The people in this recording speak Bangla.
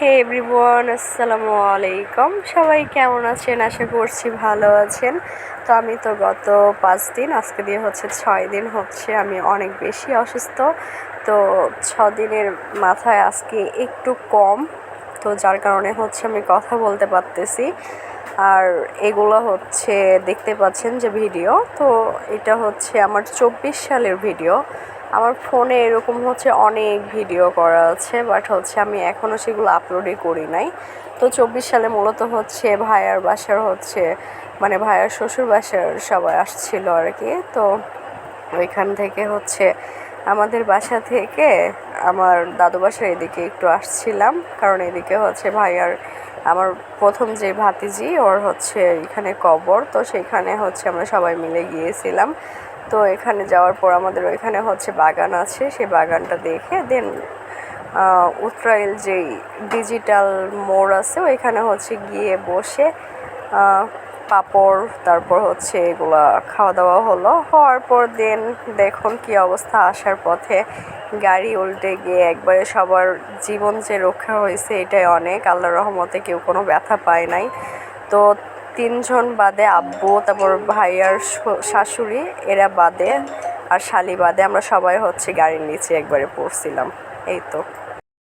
হে এভরিওয়ান, আসসালামু আলাইকুম। সবাই কেমন আছেন? আশা করছি ভালো আছেন। তো আমি তো গত 5 দিন, আজকে দিয়ে হচ্ছে 6 দিন হচ্ছে আমি অনেক বেশি অসুস্থ। তো 6 দিনের মাথায় আজকে একটু কম, তো যার কারণে হচ্ছে আমি কথা বলতে পারতেছি। আর এগুলো হচ্ছে দেখতে পাচ্ছেন যে ভিডিও, তো এটা হচ্ছে আমার 24 সালের ভিডিও। আমার ফোনে এরকম হচ্ছে অনেক ভিডিও করা আছে, বাট হচ্ছে আমি এখনও সেগুলো আপলোডই করি নাই। তো 24 সালে মূলত হচ্ছে ভাইয়ার বাসার হচ্ছে মানে ভাইয়ার শ্বশুর বাসার সবাই আসছিল আর কি। তো ওইখান থেকে হচ্ছে আমাদের বাসা থেকে আমার দাদু বাসার এদিকে একটু আসছিলাম, কারণ এদিকে হচ্ছে ভাইয়ার আমার প্রথম যে ভাতিজি ওর হচ্ছে এখানে কবর, তো সেইখানে হচ্ছে আমরা সবাই মিলে গিয়েছিলাম। তো এখানে যাওয়ার পর আমাদের ওইখানে হচ্ছে বাগান আছে, সেই বাগানটা দেখে দেন উত্তরাইল যেই ডিজিটাল মোড় আছে ওইখানে হচ্ছে গিয়ে বসে পাঁপড় তারপর হচ্ছে এগুলা খাওয়া দাওয়া হওয়ার পর দেন দেখুন কি অবস্থা। আসার পথে গাড়ি উল্টে গিয়ে একবারে সবার জীবন যে রক্ষা হয়েছে এটাই অনেক, আল্লাহর রহমতে কেউ কোনো ব্যথা পায় নাই। তো 3জন বাদে আব্বু, তারপর ভাইয়ার শাশুড়ি এরা বাদে আর শালি বাদে আমরা সবাই হচ্ছে গাড়ির নিচে একবারে পড়ছিলাম। এই তো।